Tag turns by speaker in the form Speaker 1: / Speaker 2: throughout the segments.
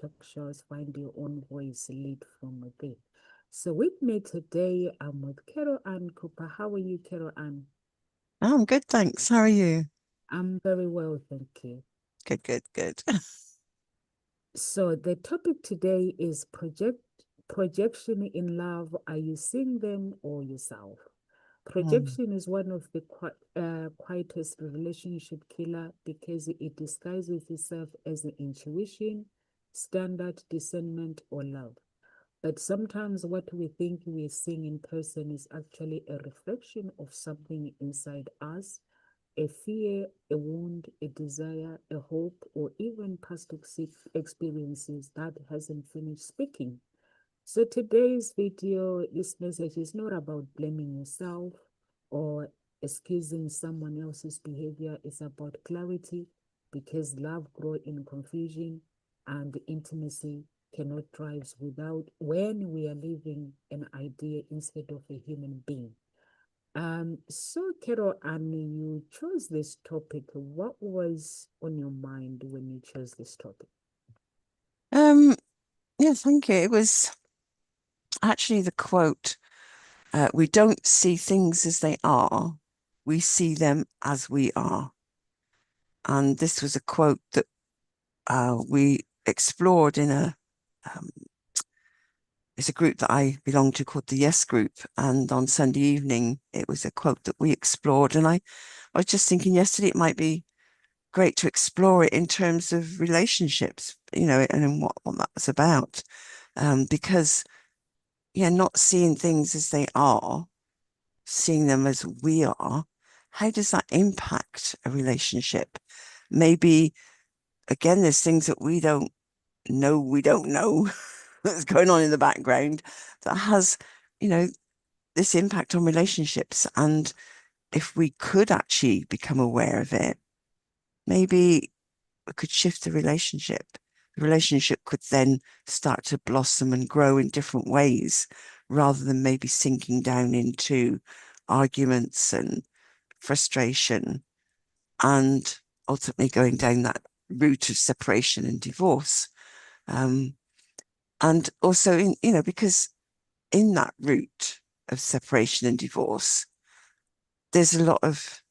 Speaker 1: talk shows, find your own voice, lead from within. So with me today, I'm with Carol Ann Cooper. How are you, Carol Ann?
Speaker 2: Oh, I'm good, thanks. How are you?
Speaker 1: I'm very well, thank you.
Speaker 2: Good, good, good.
Speaker 1: So the topic today is projection in love. Are you seeing them or yourself?
Speaker 2: Mm,
Speaker 1: Projection is one of the quietest relationship killer because it disguises itself as an intuition, standard discernment, or love. But sometimes what we think we're seeing in person is actually a reflection of something inside us, a fear, a wound, a desire, a hope, or even past experiences that hasn't finished speaking. So today's video, this message is not about blaming yourself or excusing someone else's behavior. It's about clarity because love grows in confusion and intimacy cannot thrive without when we are living an idea instead of a human being. So Carol, and you chose this topic. What was on your mind when you chose this topic?
Speaker 2: Um, yeah, thank you. It was actually the quote, we don't see things as they are, we see them as we are. And this was a quote that we explored in um, it's a group that I belong to called the Yes Group. And on Sunday evening, it was a quote that we explored. And I was just thinking yesterday it might be great to explore it in terms of relationships, and what that was about. Because, yeah, not seeing things as they are, seeing them as we are, how does that impact a relationship? Maybe, again, there's things that we don't know that's going on in the background that has, you know, this impact on relationships. And if we could actually become aware of it, maybe could shift the relationship. The relationship could then start to blossom and grow in different ways rather than maybe sinking down into arguments and frustration and ultimately going down that route of separation and divorce. Um, and also because in that route of separation and divorce, there's a lot of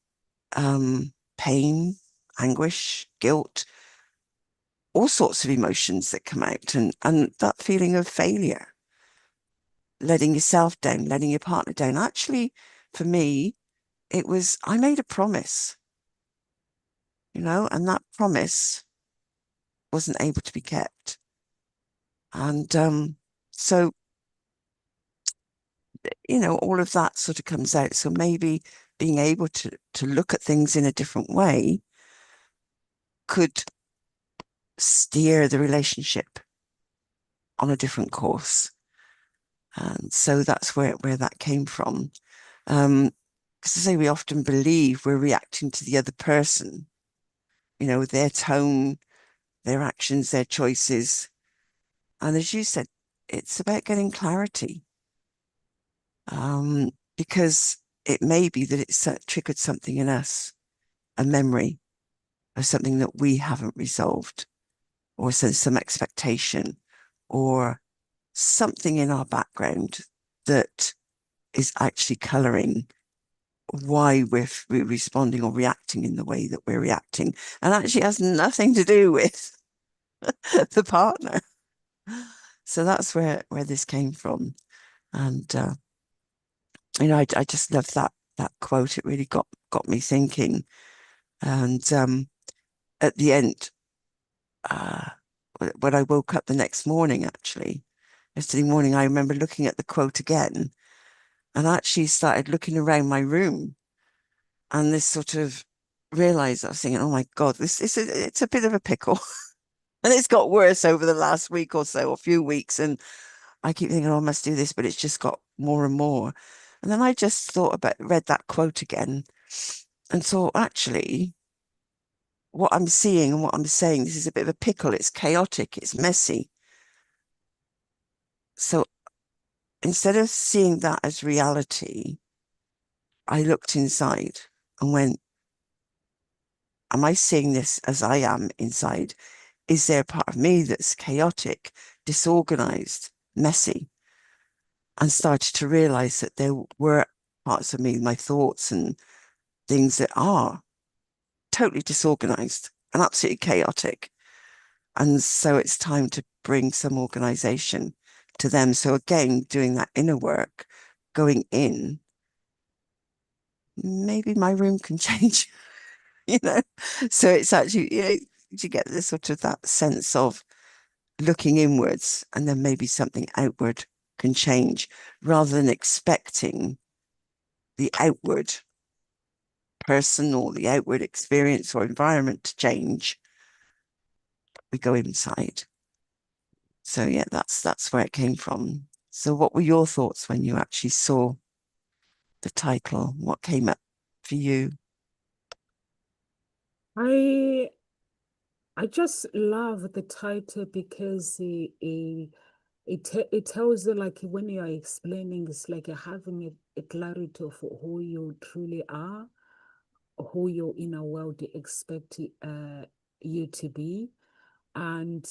Speaker 2: pain, anguish, guilt, all sorts of emotions that come out, and that feeling of failure, letting yourself down, letting your partner down. Actually, for me, it was I made a promise, and that promise wasn't able to be kept. And so, all of that sort of comes out. So maybe being able to look at things in a different way could steer the relationship on a different course. And so that's where that came from. Because I say we often believe we're reacting to the other person, their tone, their actions, their choices. And as you said, it's about getting clarity, because it may be that it's triggered something in us, a memory of something that we haven't resolved, or some expectation, or something in our background that is actually colouring why we're responding or reacting in the way that we're reacting, and actually has nothing to do with the partner. So that's where this came from. And I just love that quote. It really got me thinking. And at the end, uh when I woke up the next morning, actually yesterday morning, I remember looking at the quote again and actually started looking around my room, and this sort of realized I was thinking, oh my God, it's a bit of a pickle. And it's got worse over the last week or so, or few weeks. And I keep thinking, oh, I must do this, but it's just got more and more. And then I just read that quote again and thought, actually, what I'm seeing and what I'm saying, this is a bit of a pickle. It's chaotic, it's messy. So instead of seeing that as reality, I looked inside and went, am I seeing this as I am inside? is there a part of me that's chaotic, disorganized, messy? And started to realize that there were parts of me, my thoughts and things that are totally disorganized and absolutely chaotic. And so it's time to bring some organization to them. So again, doing that inner work, going in, maybe my room can change, you know? So it's actually, you get this sort of that sense of looking inwards and then maybe something outward can change rather than expecting the outward person or the outward experience or environment to change. We go inside. So yeah, that's where it came from. So what were your thoughts when you actually saw the title? What came up for you?
Speaker 1: I I just love the title because it tells you, like, when you are explaining, it's like you're having a clarity of who you truly are, who your inner world expect you to be. And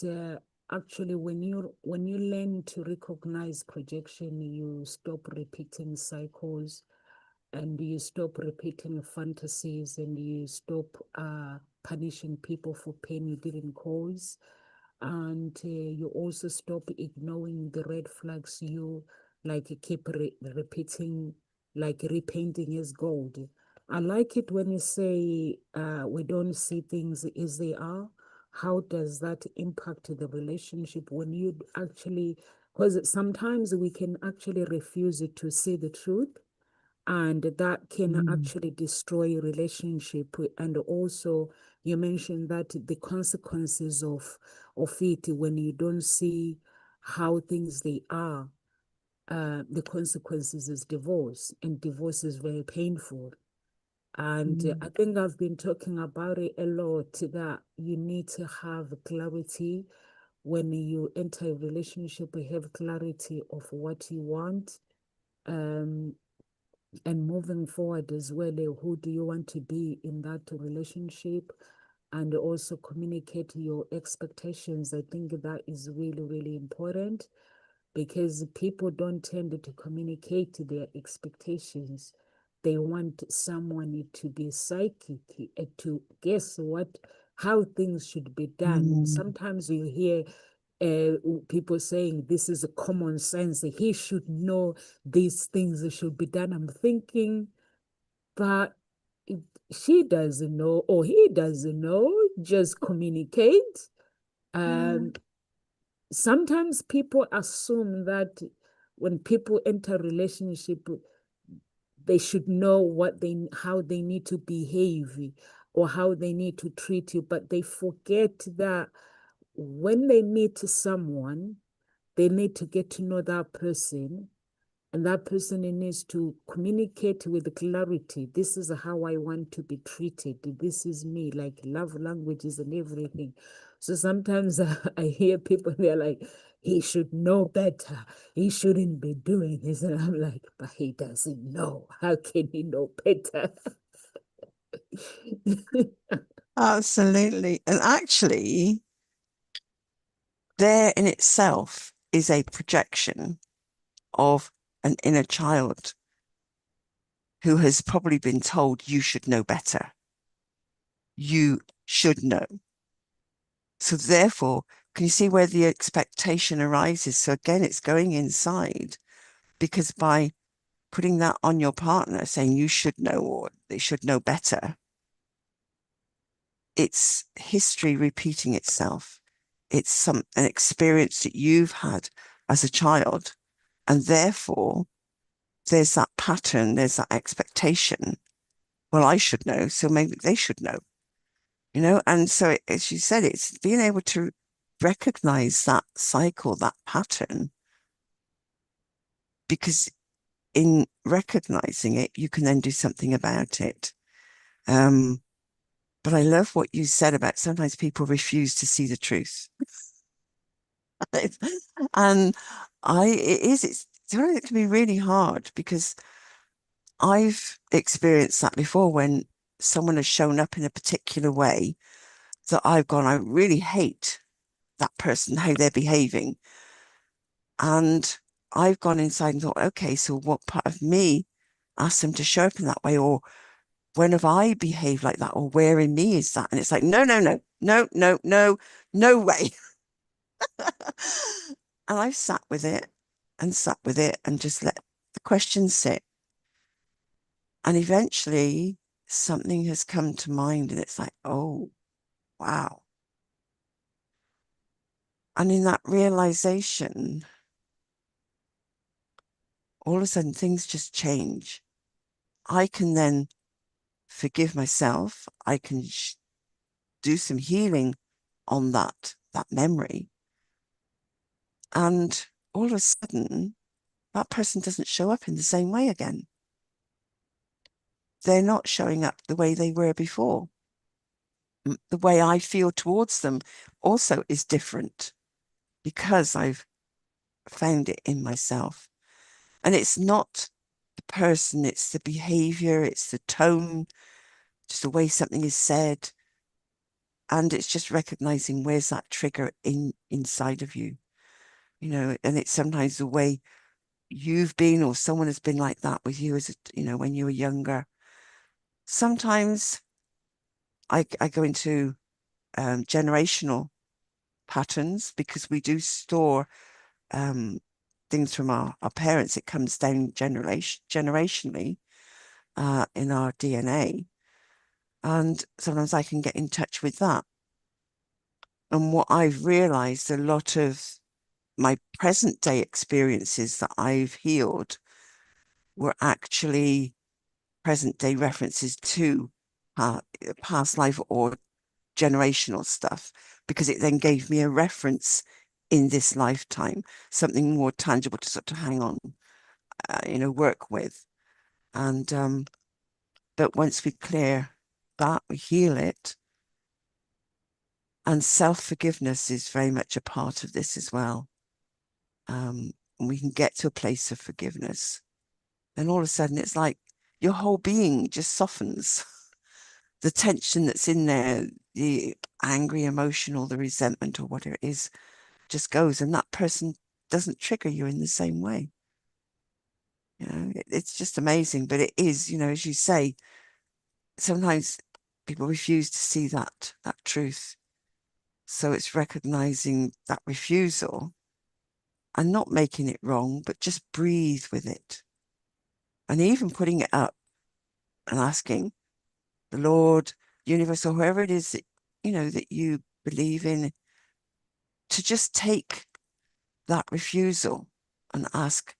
Speaker 1: actually, when you learn to recognize projection, you stop repeating cycles, and you stop repeating fantasies, and you stop punishing people for pain you didn't cause. And you also stop ignoring the red flags you like keep repeating, like repainting as gold. I like it when you say we don't see things as they are. How does that impact the relationship when you actually, because sometimes we can actually refuse to see the truth, and that can
Speaker 2: Mm.
Speaker 1: actually destroy a relationship. And also, you mentioned that the consequences of it, when you don't see how things they are, the consequences is divorce, and divorce is very painful. And
Speaker 2: Mm.
Speaker 1: I think I've been talking about it a lot, that you need to have clarity when you enter a relationship. You have clarity of what you want, um, and moving forward as well. Who do you want to be in that relationship? And also communicate your expectations. I think that is really, really important, because people don't tend to communicate their expectations. They want someone to be psychic, to guess how things should be done. And
Speaker 2: Mm.
Speaker 1: sometimes you hear people saying this is a common sense. He should know these things should be done. I'm thinking, but she doesn't know or he doesn't know. Just communicate. Um, Sometimes people assume that when people enter a relationship, they should know how they need to behave or how they need to treat you, but they forget that when they meet someone, they need to get to know that person, and that person needs to communicate with clarity. This is how I want to be treated. This is me, like love languages and everything. So sometimes I hear people, they're like, he should know better. He shouldn't be doing this. And I'm like, but he doesn't know. How can he know better?
Speaker 2: Absolutely. And actually, there in itself is a projection of an inner child who has probably been told you should know better. You should know. So therefore, can you see where the expectation arises? So again, it's going inside, because by putting that on your partner, saying you should know or they should know better, it's history repeating itself. It's an experience that you've had as a child. And therefore, there's that pattern, there's that expectation. Well, I should know, so maybe they should know, And so, as you said, it's being able to recognize that cycle, that pattern, because in recognizing it, you can then do something about it. But I love what you said about sometimes people refuse to see the truth. And it can be really hard, because I've experienced that before when someone has shown up in a particular way, that I've gone, I really hate that person, how they're behaving. And I've gone inside and thought, okay, so what part of me asked them to show up in that way? Or when have I behaved like that? Or where in me is that? And it's like, no, no, no, no, no, no, no way. And I've sat with it and just let the question sit. And eventually something has come to mind and it's like, oh, wow. And in that realization, all of a sudden things just change. I can then forgive myself. I can do some healing on that memory. And all of a sudden, that person doesn't show up in the same way again. They're not showing up the way they were before. The way I feel towards them also is different because I've found it in myself. And it's not the person, it's the behavior, it's the tone, just the way something is said. And it's just recognizing where's that trigger inside of you, and it's sometimes the way you've been or someone has been like that with you when you were younger. Sometimes I go into generational patterns because we do store things from our parents. It comes down generationally in our DNA. And sometimes I can get in touch with that. And what I've realized, a lot of my present day experiences that I've healed were actually present day references to past life or generational stuff, because it then gave me a reference in this lifetime, something more tangible to sort of hang on, work with. And but once we clear that, we heal it. And self-forgiveness is very much a part of this as well. We can get to a place of forgiveness. Then all of a sudden it's like your whole being just softens. The tension that's in there, the angry emotional, the resentment or whatever it is, just goes, and that person doesn't trigger you in the same way. It's just amazing. But it is, as you say, sometimes people refuse to see that truth. So it's recognizing that refusal and not making it wrong, but just breathe with it. And even putting it up and asking the Lord, universe, or whoever it is that, that you believe in, to just take that refusal and ask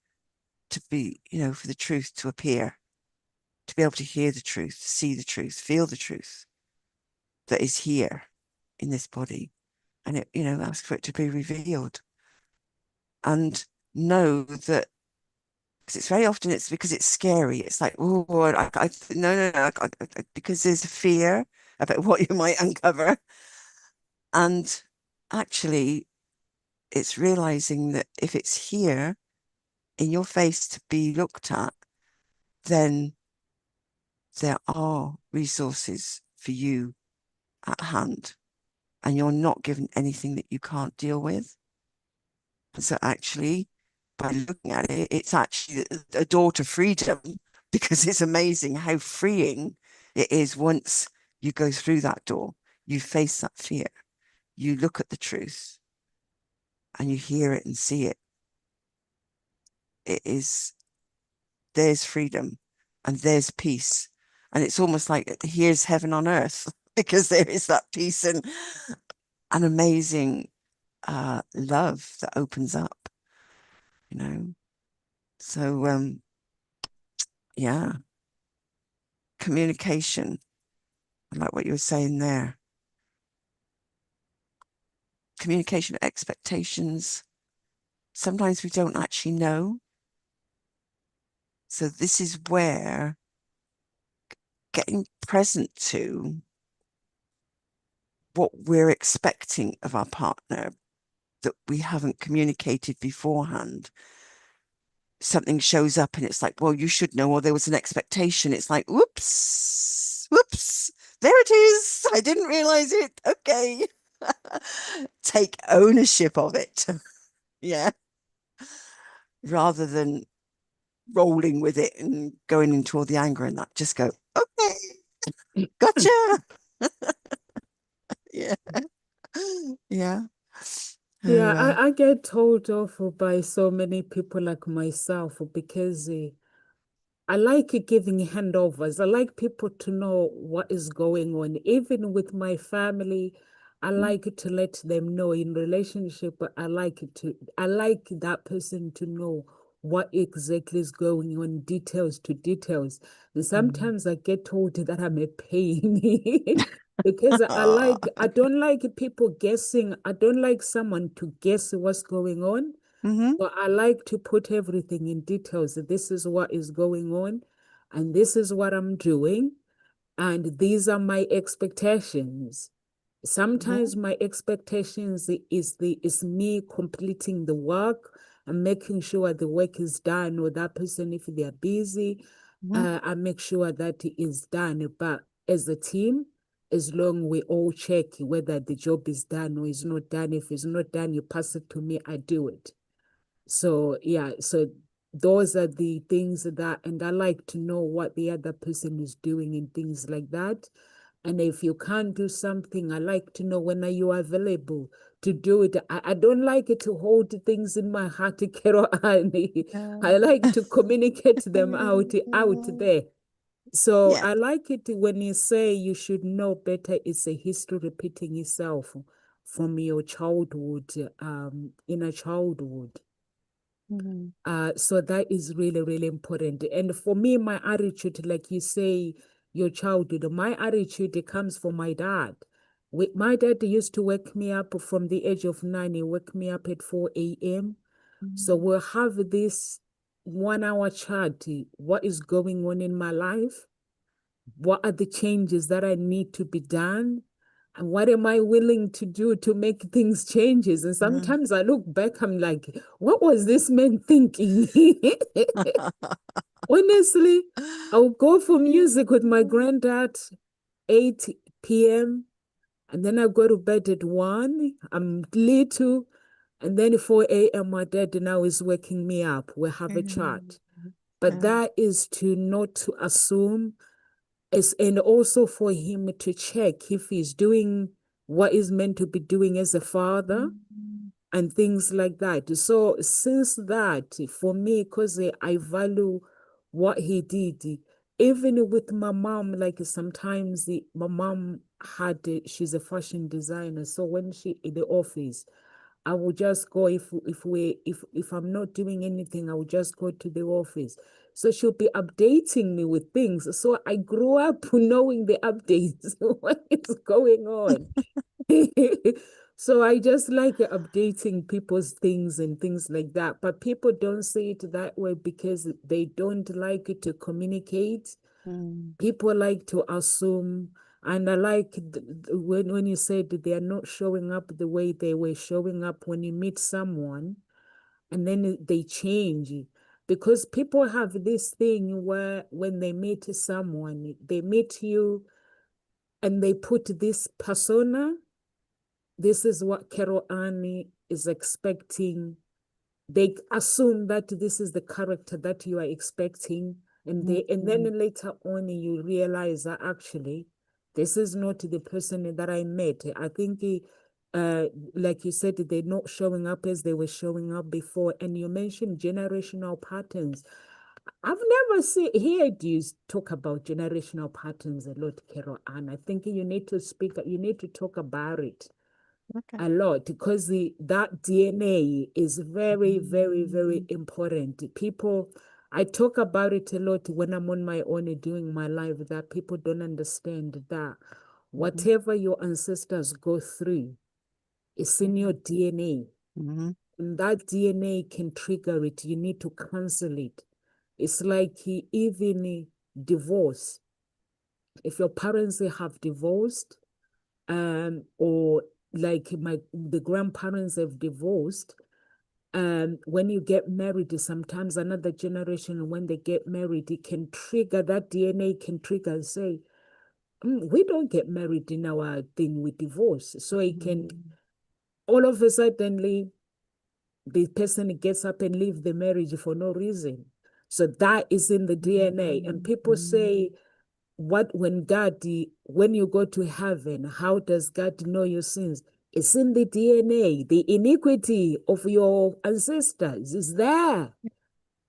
Speaker 2: to be, for the truth to appear, to be able to hear the truth, see the truth, feel the truth that is here in this body. And it, ask for it to be revealed. And know that, because it's very often it's because it's scary. It's like, oh, no, because there's a fear about what you might uncover. And actually, it's realizing that if it's here in your face to be looked at, then there are resources for you at hand, and you're not given anything that you can't deal with. So actually, by looking at it, it's actually a door to freedom, because it's amazing how freeing it is once you go through that door. You face that fear, you look at the truth, and you hear it and see it. There's freedom and there's peace. And it's almost like here's heaven on earth, because there is that peace and an amazing love that opens up, So yeah, communication. I like what you were saying there. Communication expectations. Sometimes we don't actually know. So this is where getting present to what we're expecting of our partner that we haven't communicated beforehand. Something shows up and it's like, well, you should know, or there was an expectation. It's like, whoops, there it is. I didn't realize it. Okay. Take ownership of it. Yeah. Rather than rolling with it and going into all the anger and that, just go, okay, gotcha. Yeah. Yeah.
Speaker 1: Yeah,
Speaker 2: Uh,
Speaker 1: I get told off by so many people like myself because I like giving handovers. I like people to know what is going on. Even with my family, I like to let them know in relationship. I like that person to know what exactly is going on, details to details. And
Speaker 2: mm.
Speaker 1: sometimes I get told that I'm a pain because
Speaker 2: Ah,
Speaker 1: I don't like people guessing. I don't like someone to guess what's going on.
Speaker 2: mhm,
Speaker 1: But I like to put everything in details. This is what is going on, and this is what I'm doing, and these are my expectations.
Speaker 2: mhm,
Speaker 1: Sometimes my expectations is me completing the work and making sure the work is done, or that person, if they are busy,
Speaker 2: mhm,
Speaker 1: I make sure that it is done. But as a team, as long we all check whether the job is done or is not done. If it's not done, you pass it to me, I do it. So yeah, so those are the things that, and I like to know what the other person is doing and things like that. And if you can't do something, I like to know when are you available to do it. I don't like it to hold things in my heart, Kero Ani. I like to communicate them out there. So
Speaker 2: yeah.
Speaker 1: I like it when you say you should know better. It's a history repeating itself from your childhood, inner childhood.
Speaker 2: Mhm,
Speaker 1: So that is really, really important. And for me, my attitude, like you say, your childhood, my attitude it comes from my dad. My dad used to wake me up from the age of 9. He wake me up at 4 a.m. So
Speaker 2: mhm,
Speaker 1: we'll have this 1 hour chat. What is going on in my life? What are the changes that I need to be done? And what am I willing to do to make things changes? And
Speaker 2: mhm.
Speaker 1: sometimes I look back, I'm like, what was this man thinking? Honestly, I'll go for music with my granddad 8 p.m. and then I go to bed at 1. I'm little. And then 4 a.m. my dad now is waking me up. We have a
Speaker 2: Mhm,
Speaker 1: chat. But
Speaker 2: yeah.
Speaker 1: that is to not to assume and also for him to check if he's doing what he's meant to be doing as a father
Speaker 2: Mhm,
Speaker 1: and things like that. So since that, for me, because I value what he did, even with my mom, like sometimes my mom she's a fashion designer. So when she in the office, I will just go if I'm not doing anything, I will just go to the office. So she'll be updating me with things. So I grew up knowing the updates, what is going on. So I just like updating people's things and things like that. But people don't say it that way because they don't like to communicate.
Speaker 2: mhm,
Speaker 1: People like to assume. And I like when you said that they are not showing up the way they were showing up when you meet someone, and then they change. Because people have this thing where when they meet someone, they meet you and they put this persona. This is what Carol Annie is expecting. They assume that this is the character that you are expecting, and
Speaker 2: mhm,
Speaker 1: then later on you realize that actually this is not the person that I met. I think like you said, they're not showing up as they were showing up before. And you mentioned generational patterns. I've never heard you talk about generational patterns a lot, Carol Ann. I think you need to you need to talk about it
Speaker 2: okay.
Speaker 1: a lot because that DNA is very, very, very important. I talk about it a lot when I'm on my own doing my life, that people don't understand that
Speaker 2: Mhm,
Speaker 1: whatever your ancestors go through is in
Speaker 2: yeah.
Speaker 1: your DNA.
Speaker 2: Mhm,
Speaker 1: And that DNA can trigger it. You need to cancel it. It's like even divorce. If your parents have divorced, or like the grandparents have divorced, when you get married, sometimes another generation, when they get married, it can trigger that DNA can trigger and say, we don't get married in our thing, we divorce. So it can all of a suddenly the person gets up and leave the marriage for no reason. So that is in the DNA. And people say, what when you go to heaven, how does God know your sins? It's in the DNA. The iniquity of your ancestors is there.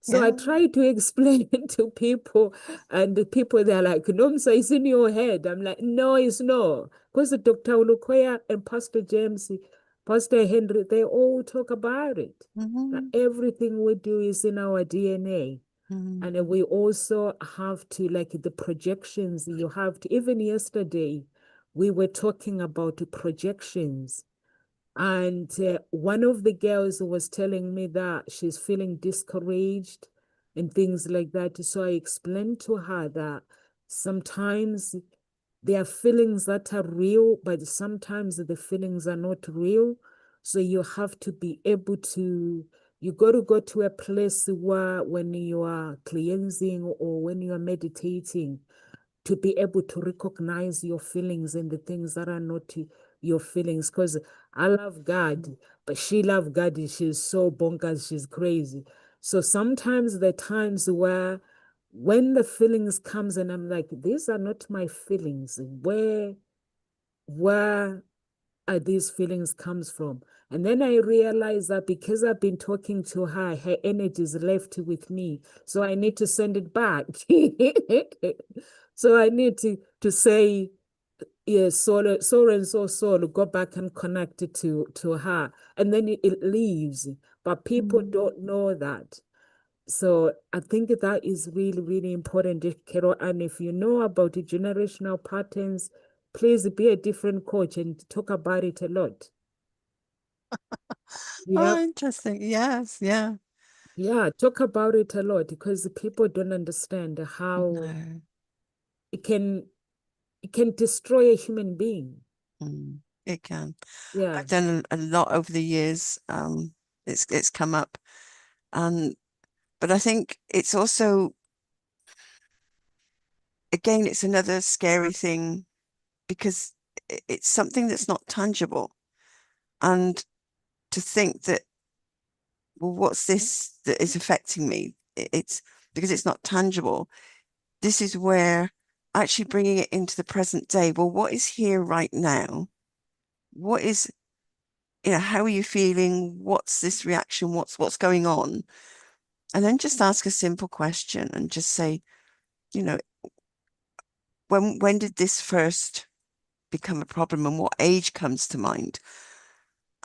Speaker 1: So I
Speaker 2: Yeah.
Speaker 1: try to explain it to people, and the people they're like, no, so it's in your head. I'm like, no, it's not. Because Dr. Olukoya and Pastor James, Pastor Henry, they all talk about it. That
Speaker 2: Mhm.
Speaker 1: everything we do is in our DNA.
Speaker 2: Mhm.
Speaker 1: And we also have to, like the projections, you have to, even yesterday, we were talking about the projections. And one of the girls was telling me that she's feeling discouraged and things like that. So I explained to her that sometimes there are feelings that are real, but sometimes the feelings are not real. So you have to be able to, you got to go to a place where when you are cleansing or when you are meditating, to be able to recognize your feelings and the things that are not your feelings. Because I love God, but she loves God. She's so bonkers. She's crazy. So sometimes the times where when the feelings comes and I'm like, these are not my feelings. Where are these feelings comes from? And then I realized that because I've been talking to her, her energy is left with me. So I need to send it back. So I need to say, yes, so and so, go back and connect it to her. And then it leaves. But people don't know that. So I think that is really, really important, Carol. And if you know about the generational patterns, please be a different coach and talk about it a lot. Yeah,
Speaker 2: Oh, interesting. Yes, yeah.
Speaker 1: yeah, talk about it a lot because people don't understand how
Speaker 2: No.
Speaker 1: it can it can destroy a human being.
Speaker 2: It can.
Speaker 1: Yeah.
Speaker 2: I've done a lot over the years. It's come up, and but I think it's also, again, it's another scary thing because it's something that's not tangible, and to think that, well, what's this that is affecting me? It's because it's not tangible. This is where actually bringing it into the present day. Well, what is here right now? What is, how are you feeling? What's this reaction? What's going on? And then just ask a simple question and just say, you know, when did this first become a problem and what age comes to mind?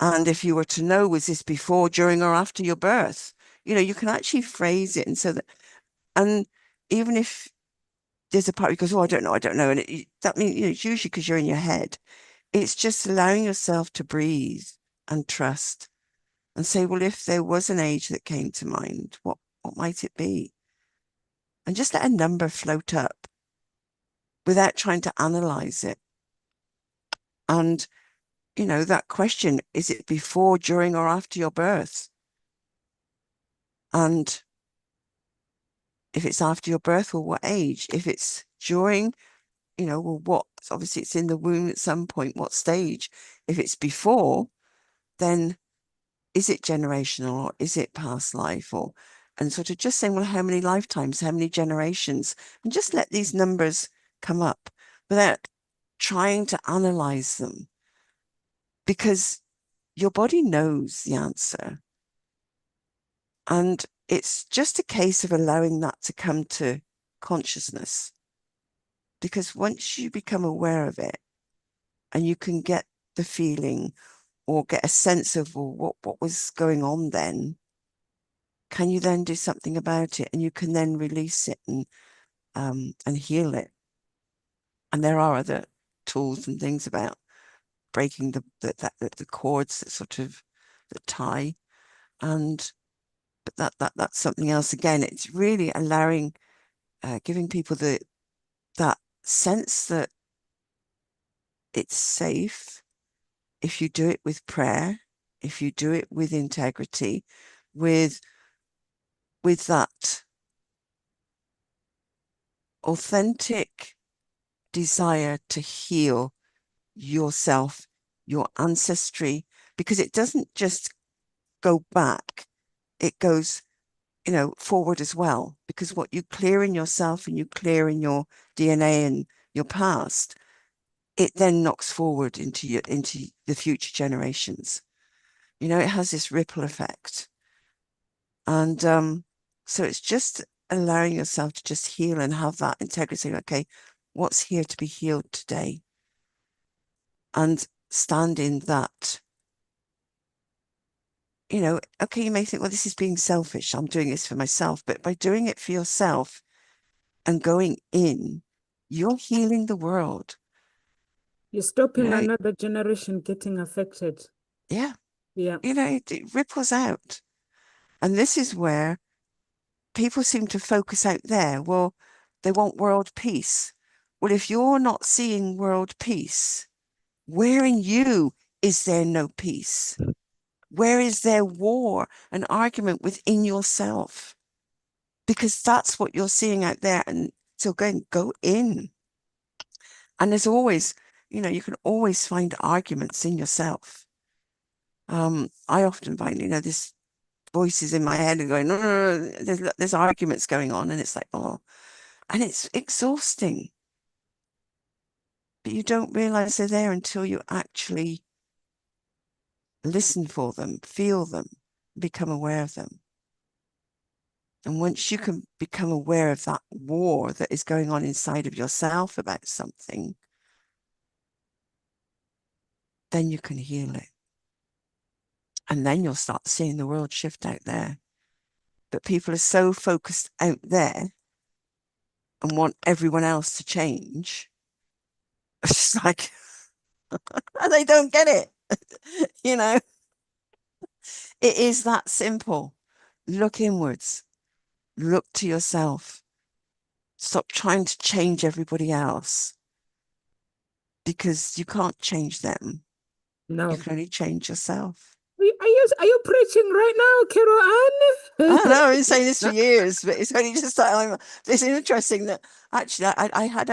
Speaker 2: And if you were to know, was this before, during, or after your birth? You can actually phrase it, and so that, and even if there's a part because, oh, I don't know, and that means, it's usually because you're in your head. It's just allowing yourself to breathe and trust and say, well, if there was an age that came to mind, what might it be? And just let a number float up without trying to analyze it. And, that question, is it before, during, or after your birth? And if it's after your birth, well, what age? If it's during, well, what? Obviously, it's in the womb at some point. What stage? If it's before, then is it generational or is it past life? And sort of just saying, well, how many lifetimes, how many generations? And just let these numbers come up without trying to analyze them, because your body knows the answer. And it's just a case of allowing that to come to consciousness. Because once you become aware of it and you can get the feeling or get a sense of, well, what was going on then, can you then do something about it? And you can then release it and heal it. And there are other tools and things about breaking the cords that sort of that tie. And but that's something else. Again, it's really allowing, giving people that sense that it's safe if you do it with prayer, if you do it with integrity, with that authentic desire to heal yourself, your ancestry, because it doesn't just go back, it goes, forward as well. Because what you clear in yourself and you clear in your DNA and your past, it then knocks forward into the future generations. It has this ripple effect. And so it's just allowing yourself to just heal and have that integrity. Okay, what's here to be healed today? And stand in that. Okay, you may think, well, this is being selfish. I'm doing this for myself. But by doing it for yourself and going in, you're healing the world.
Speaker 1: You're stopping another generation getting affected.
Speaker 2: Yeah.
Speaker 1: Yeah.
Speaker 2: It ripples out. And this is where people seem to focus out there. Well, they want world peace. Well, if you're not seeing world peace, where in you is there no peace? Where is there war, an argument within yourself? Because that's what you're seeing out there. And so go in. And there's always, you can always find arguments in yourself. I often find, this voices in my head and going, no, there's arguments going on. And it's like, oh, and it's exhausting. But you don't realize they're there until you actually listen for them, feel them, become aware of them. And once you can become aware of that war that is going on inside of yourself about something, then you can heal it. And then you'll start seeing the world shift out there. But people are so focused out there and want everyone else to change. It's just like, they don't get it. It is that simple. Look inwards. Look to yourself. Stop trying to change everybody else, because you can't change them.
Speaker 1: No.
Speaker 2: You can only change yourself.
Speaker 1: Are you preaching right now, Carol Ann?
Speaker 2: I know, I've been saying this for years, but it's only just that it's interesting that actually I had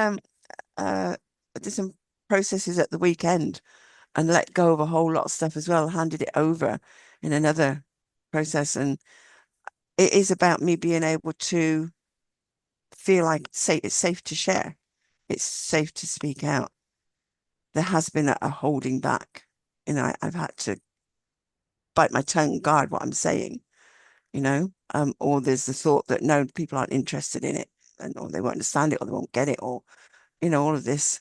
Speaker 2: did some processes at the weekend and let go of a whole lot of stuff as well, handed it over in another process. And it is about me being able to feel like it's safe to share. It's safe to speak out. There has been a holding back. I've had to bite my tongue, guard what I'm saying, or there's the thought that no, people aren't interested in it, or they won't understand it, or they won't get it, or, all of this.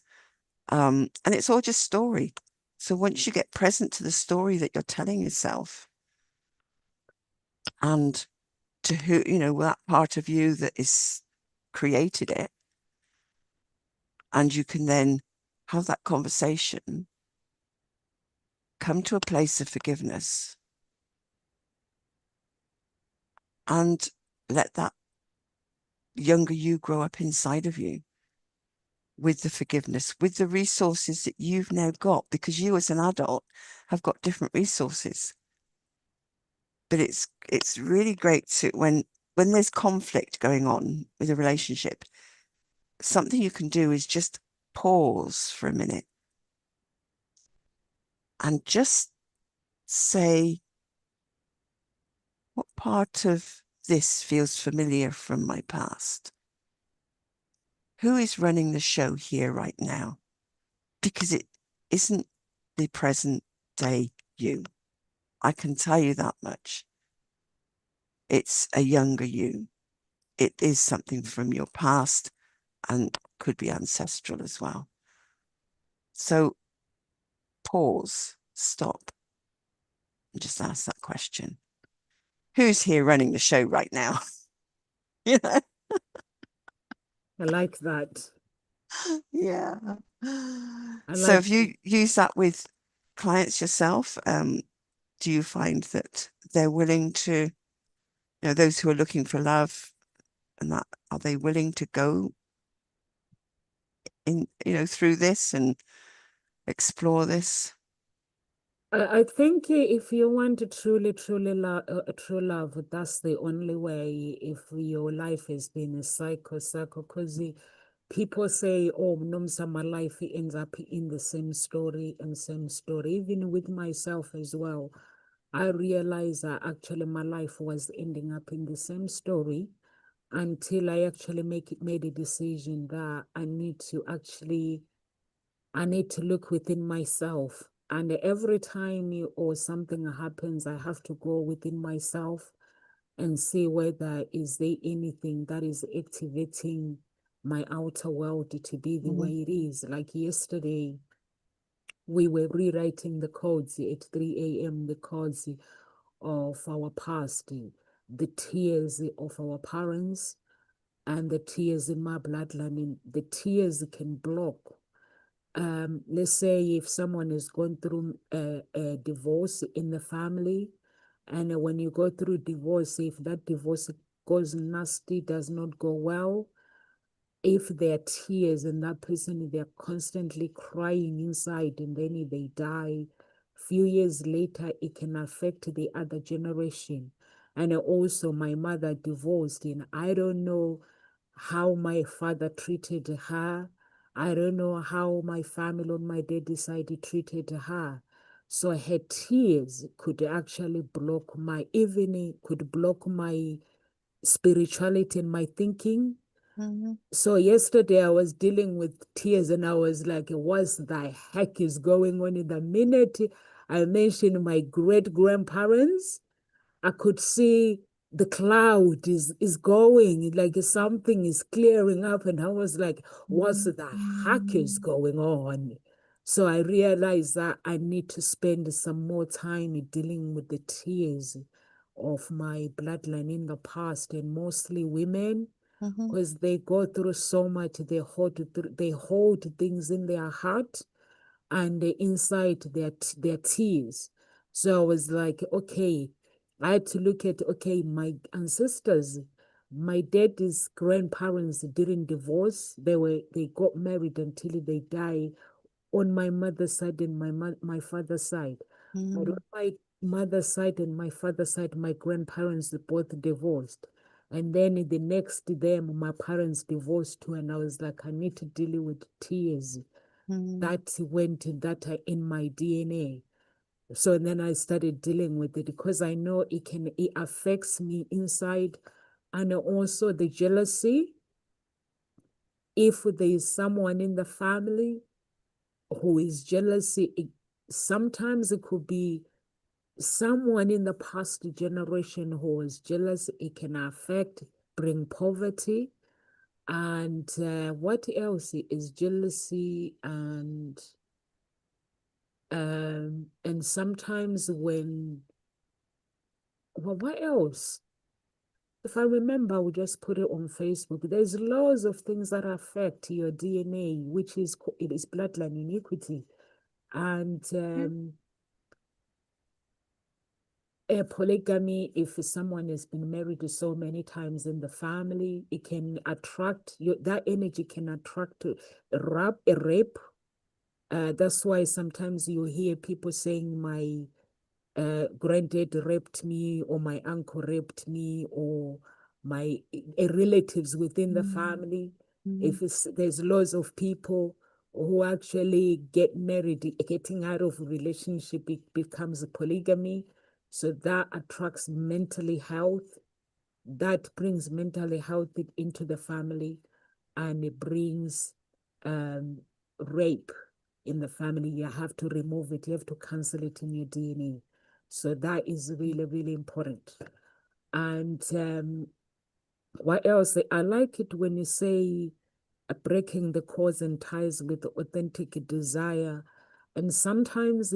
Speaker 2: And it's all just story. So once you get present to the story that you're telling yourself, and to who, that part of you that is created it, and you can then have that conversation, come to a place of forgiveness, and let that younger you grow up inside of you with the forgiveness, with the resources that you've now got, because you as an adult have got different resources. But it's really great to, when there's conflict going on with a relationship, something you can do is just pause for a minute and just say, what part of this feels familiar from my past? Who is running the show here right now? Because it isn't the present day you. I can tell you that much. It's a younger you. It is something from your past and could be ancestral as well. So pause, stop, and just ask that question. Who's here running the show right now?
Speaker 1: I like that.
Speaker 2: Yeah. So if you use that with clients yourself, do you find that they're willing to, those who are looking for love, and that, are they willing to go in, through this and explore this?
Speaker 1: I think if you want to truly true love, that's the only way. If your life has been a cycle, because people say, oh, Nomsa, my life ends up in the same story and same story. Even with myself as well, I realized that actually my life was ending up in the same story until I actually made a decision that I need to look within myself. And every time or something happens, I have to go within myself and see whether is there anything that is activating my outer world to be the way it is. Like yesterday, we were rewriting the codes at 3 a.m., the codes of our past, the tears of our parents, and the tears in my bloodline. The tears can block. Let's say if someone is going through a divorce in the family, and when you go through divorce, if that divorce goes nasty, does not go well, if there are tears and that person, they're constantly crying inside and then they die, few years later, it can affect the other generation. And also my mother divorced, and I don't know how my father treated her. I don't know how my family on my dad's side treated her. So her tears could actually block my, even could block my spirituality and my thinking. So yesterday I was dealing with tears and I was like, what the heck is going on? In the minute I mentioned my great grandparents, I could see the cloud is going, like something is clearing up. And I was like, what's the heck is going on? So I realized that I need to spend some more time dealing with the tears of my bloodline in the past, and mostly women, because they go through so much. They hold things in their heart and inside their tears. So I was like, okay, I had to look at, okay, my ancestors, my dad's grandparents didn't divorce. They got married until they died on my mother's side and my father's side. But on my mother's side and my father's side, my grandparents both divorced. And then the next them, my parents divorced too. And I was like, I need to deal with tears that that are in my DNA. So then I started dealing with it because I know it affects me inside. And also the jealousy. If there is someone in the family who is jealous, sometimes it could be someone in the past generation who was jealous. It can affect, bring poverty. And what else is jealousy? And sometimes what else? If I remember, I will just put it on Facebook. There's loads of things that affect your DNA, which it is bloodline iniquity. And polygamy, if someone has been married so many times in the family, it can attract that energy can attract rape. That's why sometimes you hear people saying my granddad raped me, or my uncle raped me, or my relatives within the family. If there's lots of people who actually get married, getting out of relationship, it becomes a polygamy. So that attracts mental health. That brings mental health into the family, and it brings rape in the family. You have to remove it. You have to cancel it in your DNA. So that is really, really important. And what else? I like it when you say breaking the cords and ties with authentic desire. And sometimes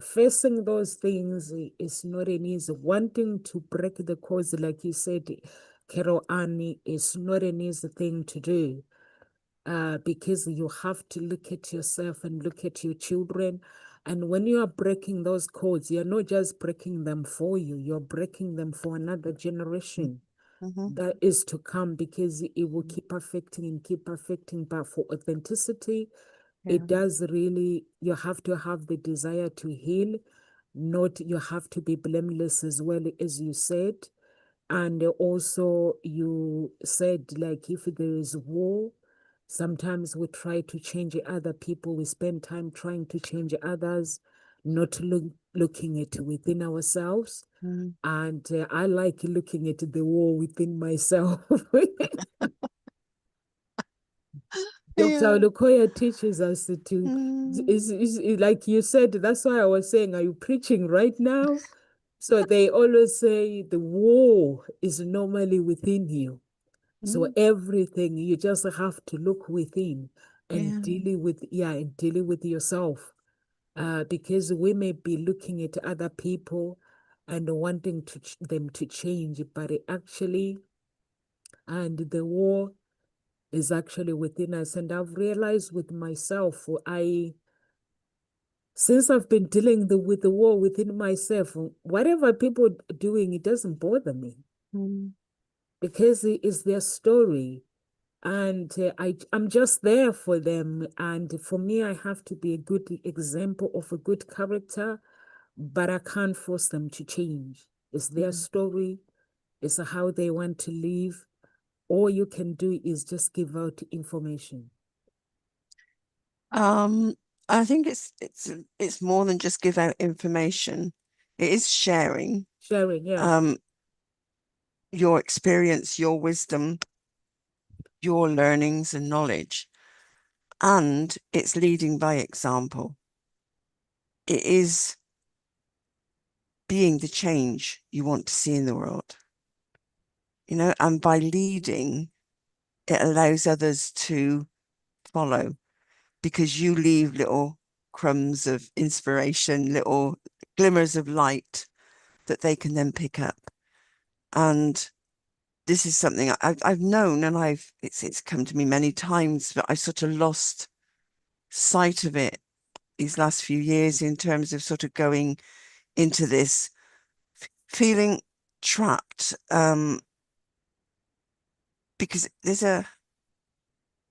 Speaker 1: facing those things is not an easy. Wanting to break the cords, like you said, Carol Annie, is not an easy thing to do. Because you have to look at yourself and look at your children. And when you are breaking those codes, you're not just breaking them for you, you're breaking them for another generation that is to come, because it will keep affecting and keep affecting. But for authenticity, it does really, you have to have the desire to heal, not, you have to be blameless as well, as you said. And also you said, like, if there is war, Sometimes we try to change other people. We spend time trying to change others, not looking at within ourselves.
Speaker 2: Mm.
Speaker 1: And I like looking at the war within myself. Dr.
Speaker 2: Yeah.
Speaker 1: Olukoya teaches us to,
Speaker 2: Mm.
Speaker 1: is like you said, that's why I was saying, are you preaching right now? So they always say the war is normally within you. So
Speaker 2: Mm.
Speaker 1: everything, you just have to look within and
Speaker 2: Yeah.
Speaker 1: dealing with yourself. Because we may be looking at other people and wanting them to change, but and the war is actually within us. And I've realized with myself, since I've been dealing with the war within myself, whatever people are doing, it doesn't bother me
Speaker 2: Mm.
Speaker 1: because it is their story. And I'm just there for them. And for me, I have to be a good example of a good character, but I can't force them to change. It's their
Speaker 2: Mm.
Speaker 1: story, it's how they want to live. All you can do is just give out information.
Speaker 2: Um, I think it's more than just give out information. It is sharing
Speaker 1: Sharing, yeah.
Speaker 2: your experience, your wisdom, your learnings and knowledge, and it's leading by example. It is being the change you want to see in the world, and by leading, it allows others to follow because you leave little crumbs of inspiration, little glimmers of light that they can then pick up. And this is something I've known, and it's come to me many times, but I've sort of lost sight of it these last few years in terms of sort of going into this feeling trapped, because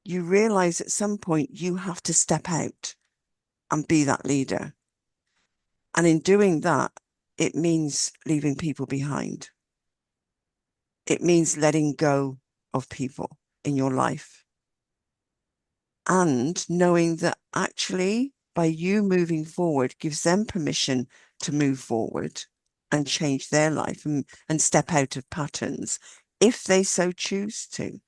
Speaker 2: you realize at some point you have to step out and be that leader. And in doing that, it means leaving people behind. It means letting go of people in your life and knowing that actually by you moving forward gives them permission to move forward and change their life and step out of patterns if they so choose to.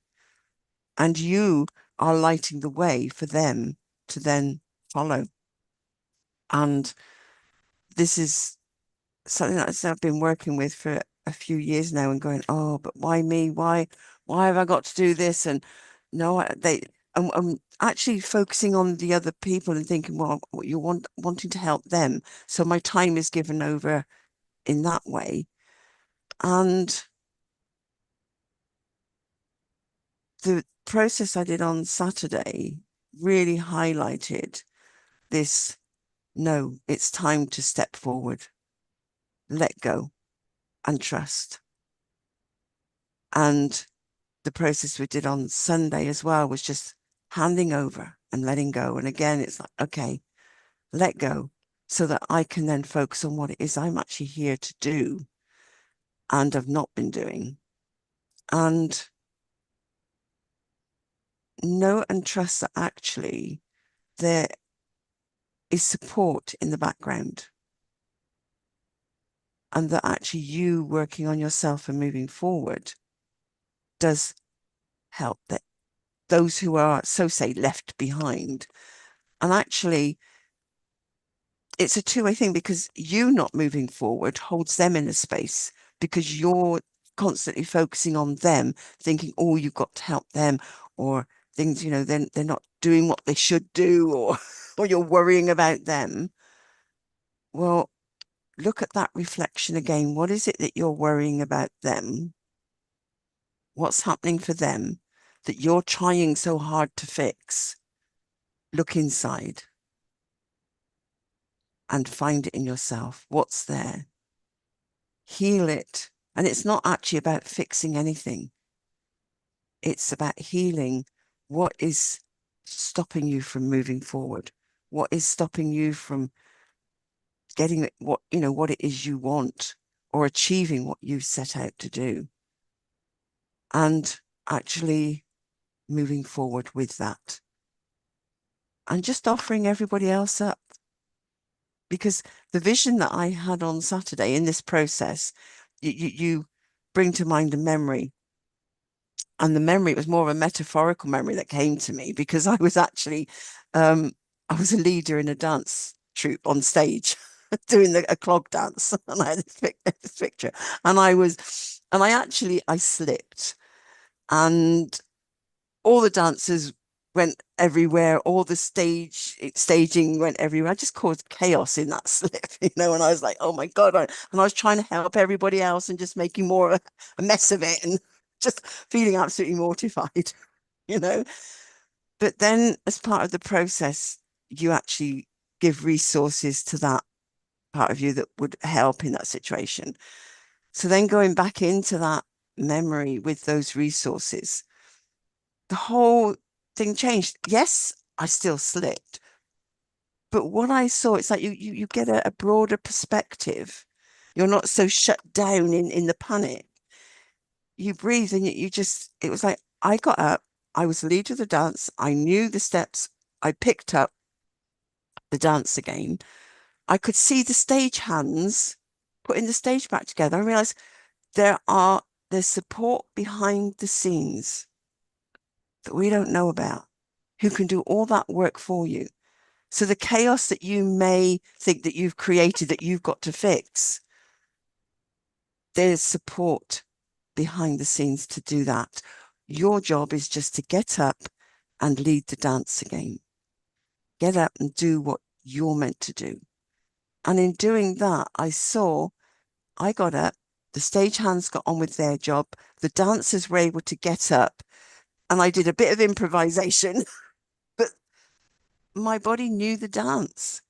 Speaker 2: And you are lighting the way for them to then follow. And this is something that I've been working with for a few years now and going, oh, but why me? Why have I got to do this? And no, I'm actually focusing on the other people and thinking, well, wanting to help them. So my time is given over in that way. And the process I did on Saturday really highlighted this. No, it's time to step forward, let go and trust. And the process we did on Sunday as well was just handing over and letting go. And again, it's like, okay, let go so that I can then focus on what it is I'm actually here to do and have not been doing. And know and trust that actually there is support in the background and that actually you working on yourself and moving forward does help that those who are, so say, left behind. And actually, it's a two-way thing because you not moving forward holds them in a space because you're constantly focusing on them, thinking, oh, you've got to help them, or things, then they're not doing what they should do, or or you're worrying about them. Well, look at that reflection again. What is it that you're worrying about them? What's happening for them that you're trying so hard to fix? Look inside and find it in yourself. What's there? Heal it. And it's not actually about fixing anything. It's about healing what is stopping you from moving forward. What is stopping you from getting what it is you want or achieving what you set out to do. And actually moving forward with that. And just offering everybody else up. Because the vision that I had on Saturday in this process, you bring to mind a memory. And the memory was more of a metaphorical memory that came to me because I was actually, I was a leader in a dance troupe on stage doing a clog dance. And I had this picture. And I slipped. And all the dancers went everywhere, all the staging went everywhere. I just caused chaos in that slip, and I was like, oh my God. And I was trying to help everybody else and just making more of a mess of it and just feeling absolutely mortified, you know. But then as part of the process, you actually give resources to that part of you that would help in that situation. So then going back into that memory with those resources, the whole thing changed. Yes, I still slipped, but what I saw, it's like you get a broader perspective. You're not so shut down in the panic. You breathe and you just, it was like, I got up, I was the leader of the dance, I knew the steps, I picked up the dance again. I could see the stage hands putting the stage back together. I realized there's support behind the scenes that we don't know about, who can do all that work for you. So the chaos that you may think that you've created, that you've got to fix, there's support behind the scenes to do that. Your job is just to get up and lead the dance again. Get up and do what you're meant to do. And in doing that, I got up, the stage hands got on with their job, the dancers were able to get up, and I did a bit of improvisation, but my body knew the dance.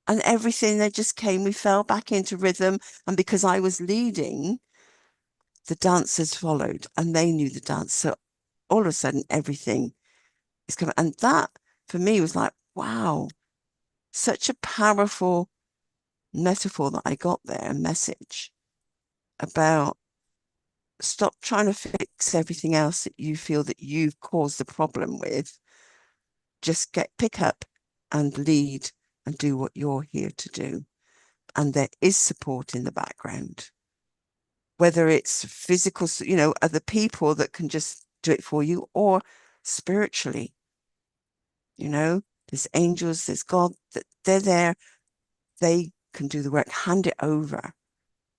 Speaker 2: And everything that just came, we fell back into rhythm. And because I was leading, the dancers followed and they knew the dance. So all of a sudden, everything is coming. And that for me was like, wow, such a powerful metaphor that I got there, a message about stop trying to fix everything else that you feel that you've caused the problem with. Just pick up and lead and do what you're here to do. And there is support in the background, whether it's physical, other people that can just do it for you, or spiritually, there's angels, there's God, that they're there. They can do the work, hand it over,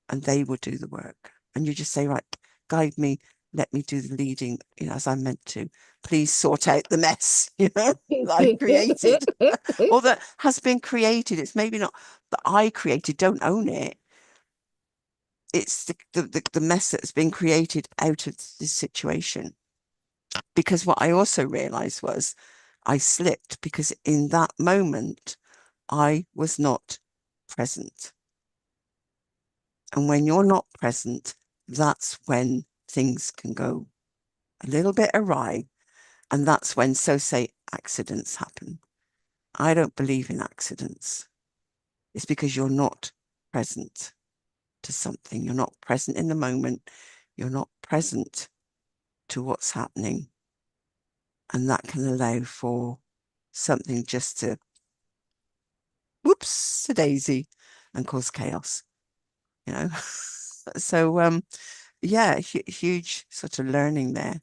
Speaker 2: and they will do the work. And you just say, right, guide me, let me do the leading, as I'm meant to. Please sort out the mess, that I've created or that has been created. It's maybe not that I created, don't own it. It's the mess that's been created out of this situation. Because what I also realized was I slipped because in that moment, I was not present. And when you're not present, that's when things can go a little bit awry. And that's when, say, accidents happen. I don't believe in accidents. It's because you're not present to something. You're not present in the moment. You're not present to what's happening. And that can allow for something just to whoops a daisy and cause chaos, So yeah, huge sort of learning there.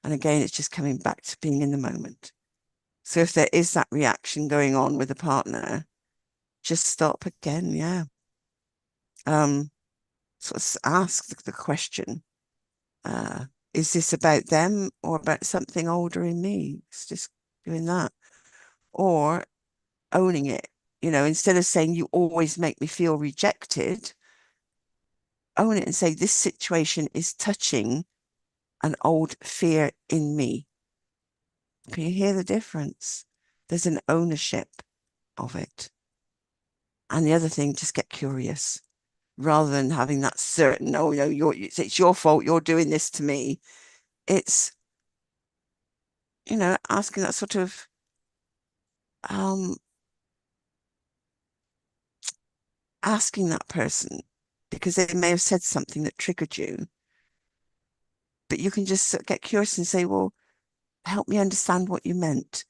Speaker 2: And again, it's just coming back to being in the moment. So if there is that reaction going on with a partner, just stop again. Yeah. Sort of ask the question, is this about them or about something older in me? It's just doing that. Or owning it, instead of saying you always make me feel rejected, own it and say this situation is touching an old fear in me. Can you hear the difference? There's an ownership of it. And the other thing, just get curious rather than having that certain, oh, it's your fault, you're doing this to me. It's, asking that sort of, asking that person because they may have said something that triggered you, but you can just get curious and say, well, help me understand what you meant.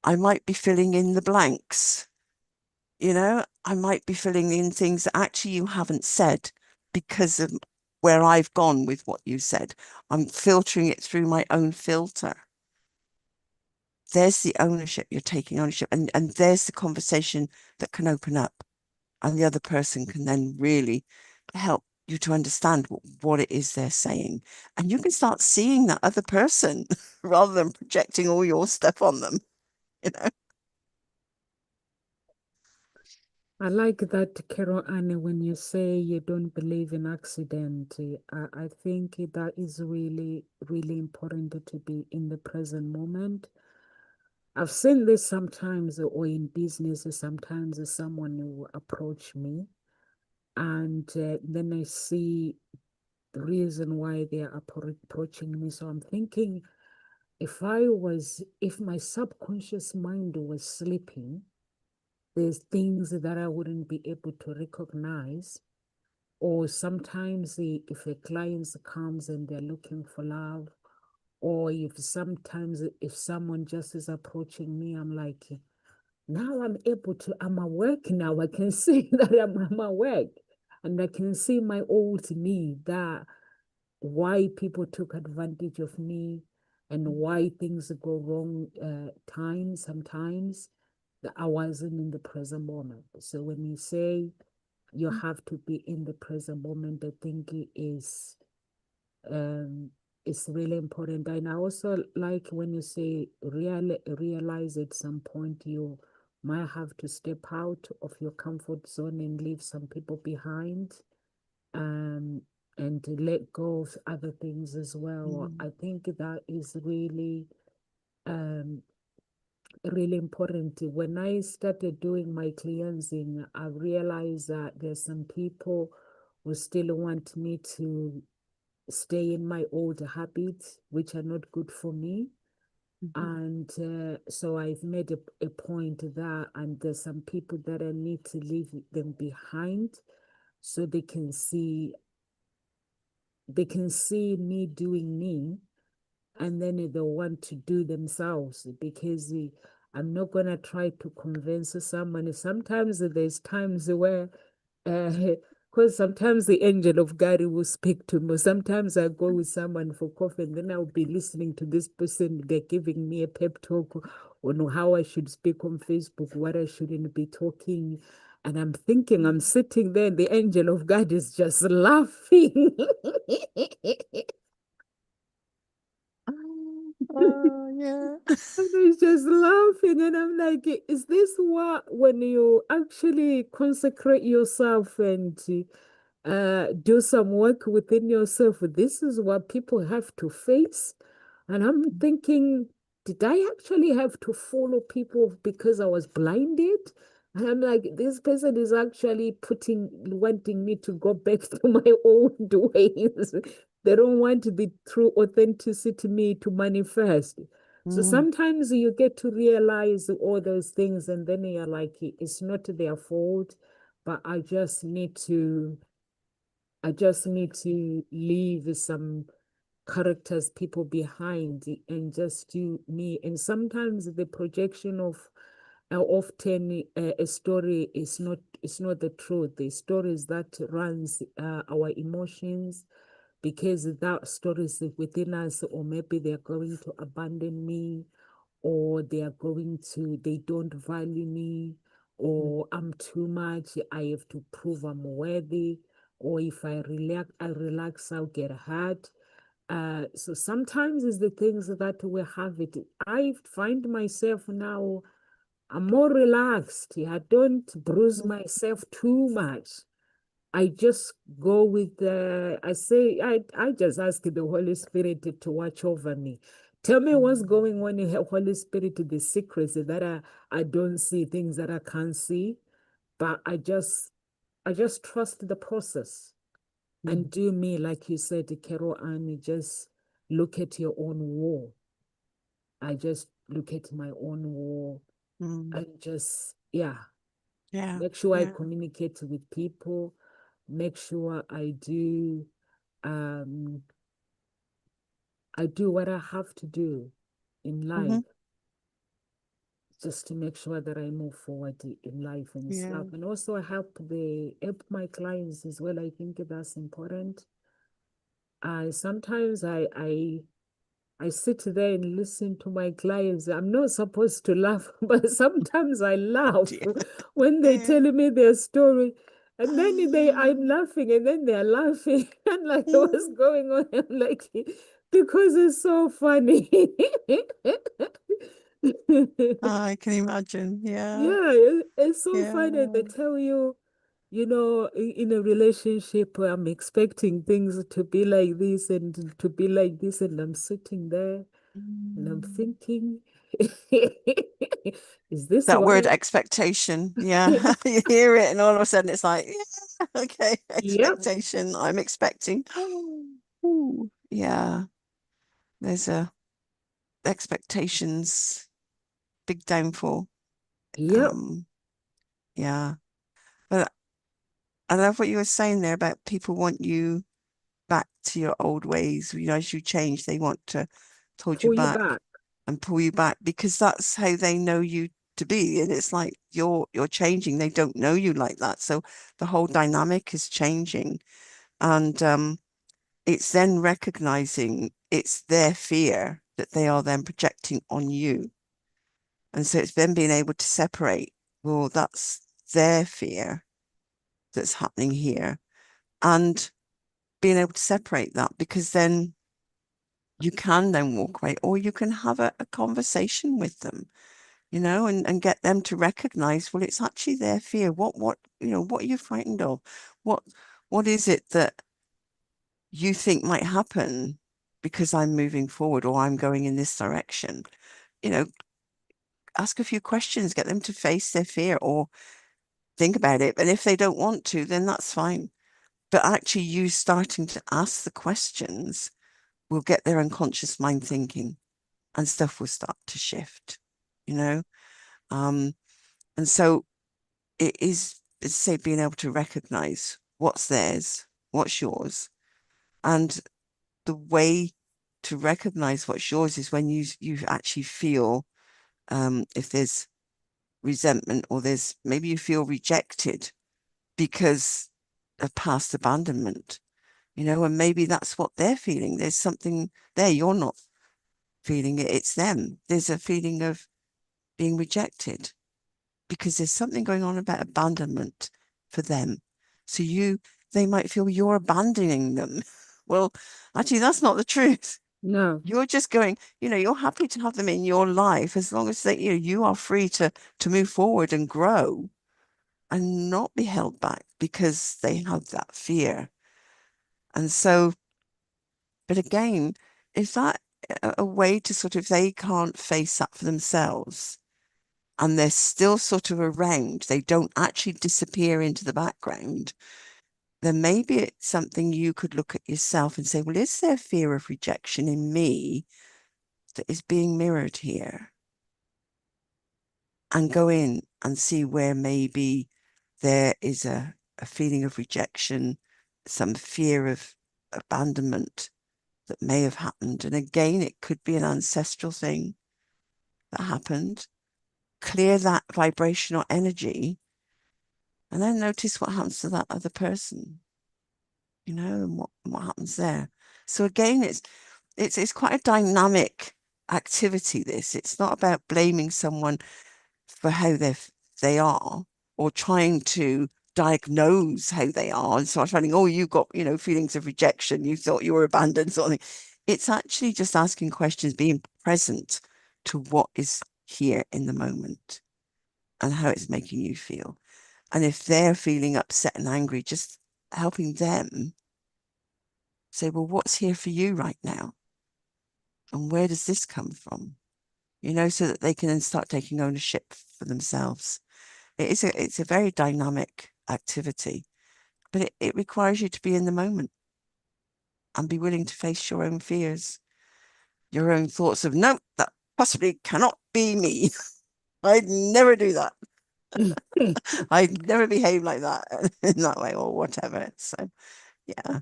Speaker 2: I might be filling in the blanks, I might be filling in things that actually you haven't said because of where I've gone with what you said. I'm filtering it through my own filter. There's the ownership, you're taking ownership, and there's the conversation that can open up, and the other person can then really help you to understand what it is they're saying. And you can start seeing that other person rather than projecting all your stuff on them, you know.
Speaker 1: I like that, Carol Anne, when you say you don't believe in accident. I think that is really, really important to be in the present moment. I've seen this sometimes, or in business, sometimes someone will approach me, and then I see the reason why they are approaching me. So I'm thinking, if my subconscious mind was sleeping, there's things that I wouldn't be able to recognize. Or sometimes if a client comes and they're looking for love, or if someone just is approaching me, I'm like, now I'm awake now. I can see that I'm awake. And I can see my old me, that why people took advantage of me and why things go wrong sometimes that I wasn't in the present moment. So when you say you have to be in the present moment, I think um, it's really important. And I also like when you say realize at some point you might have to step out of your comfort zone and leave some people behind, um, and to let go of other things as well.
Speaker 2: Mm.
Speaker 1: I think that is really um, really important. When I started doing my cleansing, I realized that there's some people who still want me to stay in my old habits, which are not good for me.
Speaker 2: Mhm.
Speaker 1: And so I've made a point that, and there's some people that I need to leave them behind so they can see me doing me, and then they want to do themselves, because I'm not gonna try to convince someone. Sometimes there's times where, because sometimes the angel of God will speak to me. Sometimes I go with someone for coffee, and then I'll be listening to this person. They're giving me a pep talk on how I should speak on Facebook, what I shouldn't be talking. And I'm thinking, I'm sitting there, and the angel of God is just laughing.
Speaker 2: Oh, yeah.
Speaker 1: And he's just laughing, and I'm like, is this what, when you actually consecrate yourself and do some work within yourself, this is what people have to face? And I'm thinking, did I actually have to follow people because I was blinded? And I'm like, this person is actually wanting me to go back to my old ways. They don't want the true authenticity me to manifest. So
Speaker 2: Mm.
Speaker 1: sometimes you get to realize all those things, and then you're like, it's not their fault, but I just need to leave some characters, people behind, and just do me. And sometimes the projection of often a story is not the truth. The stories that runs our emotions, because that story is within us, or maybe they're going to abandon me, or they don't value me, or I'm too much, I have to prove I'm worthy, or if I relax, I'll get hurt. So sometimes it's the things that we have it. I find myself now, I'm more relaxed. I don't bruise myself too much. I just go with I just ask the Holy Spirit to watch over me. Tell me what's going on in Holy Spirit, the secrets that I don't see, things that I can't see. But I just trust the process
Speaker 2: Mm.
Speaker 1: and do me, like you said, Carol, and just look at your own wall. I just look at my own wall
Speaker 2: Mm.
Speaker 1: and just, yeah,
Speaker 2: Yeah.
Speaker 1: make sure I
Speaker 2: Yeah.
Speaker 1: communicate with people, make sure um I do what I have to do. in
Speaker 2: Hmm.
Speaker 1: life, just to make sure that I move forward in life and
Speaker 2: Yeah.
Speaker 1: stuff. And also I help my clients as well. I think that's important. I sometimes I sit there and listen to my clients. I'm not supposed to laugh, but sometimes I laugh
Speaker 2: Dear.
Speaker 1: when they
Speaker 2: Yeah.
Speaker 1: tell me their story. And then I'm laughing, and then they're laughing. And like, what's going on? I'm like, because it's so funny.
Speaker 2: I can imagine. Yeah.
Speaker 1: Yeah, it's so funny. They
Speaker 2: Yeah.
Speaker 1: tell you, in a relationship, I'm expecting things to be like this and to be like this, and I'm sitting there and I'm
Speaker 2: Mm.
Speaker 1: thinking, is this
Speaker 2: That word
Speaker 1: why?
Speaker 2: expectation. Yeah. You hear it and all of a sudden it's like, yeah, okay,
Speaker 1: Yep,
Speaker 2: expectation. I'm expecting. Ooh, yeah. There's a expectations, big downfall.
Speaker 1: yep.
Speaker 2: Um, yeah. But I love what you were saying there about people want you back to your old ways. As you change, they want to hold you
Speaker 1: Pull you
Speaker 2: back
Speaker 1: back.
Speaker 2: and pull you back because that's how they know you to be. And it's like you're changing. They don't know you like that. So the whole dynamic is changing. And it's then recognizing it's their fear that they are then projecting on you. And so it's then being able to separate, well, that's their fear that's happening here. And being able to separate that because then you can then walk away or you can have a conversation with them, and get them to recognize, well, it's actually their fear. What are you frightened of? What, what is it that you think might happen because I'm moving forward or I'm going in this direction? You know, ask a few questions, get them to face their fear or think about it. And if they don't want to, then that's fine. But actually, you starting to ask the questions will get their unconscious mind thinking and stuff will start to shift, you know? Um, and so it is, say, being able to recognize what's theirs, what's yours. And the way to recognize what's yours is when you actually feel if there's resentment or there's maybe you feel rejected because of past abandonment, and maybe that's what they're feeling. There's something there you're not feeling it, it's them. There's a feeling of being rejected because there's something going on about abandonment for them. So they might feel you're abandoning them. Well, actually, that's not the truth.
Speaker 1: No,
Speaker 2: You're just going, you're happy to have them in your life as long as you are free to move forward and grow and not be held back because they have that fear. And so, but again, is that a way to sort of, they can't face that for themselves and they're still sort of around, they don't actually disappear into the background, then maybe it's something you could look at yourself and say, well, is there fear of rejection in me that is being mirrored here? And go in and see where maybe there is a feeling of rejection, some fear of abandonment that may have happened. And again, it could be an ancestral thing that happened. Clear that vibrational energy and then notice what happens to that other person, and what happens there. So again, it's quite a dynamic activity, this. It's not about blaming someone for how they are or trying to diagnose how they are and start finding, oh, you got, feelings of rejection. You thought you were abandoned, sort of thing. It's actually just asking questions, being present to what is here in the moment and how it's making you feel. And if they're feeling upset and angry, just helping them say, well, what's here for you right now? And where does this come from? So that they can then start taking ownership for themselves. It's a very dynamic activity, but it requires you to be in the moment and be willing to face your own fears, your own thoughts of, no, that possibly cannot be me. I'd never do that. I'd never behave like that in that way or whatever. So yeah.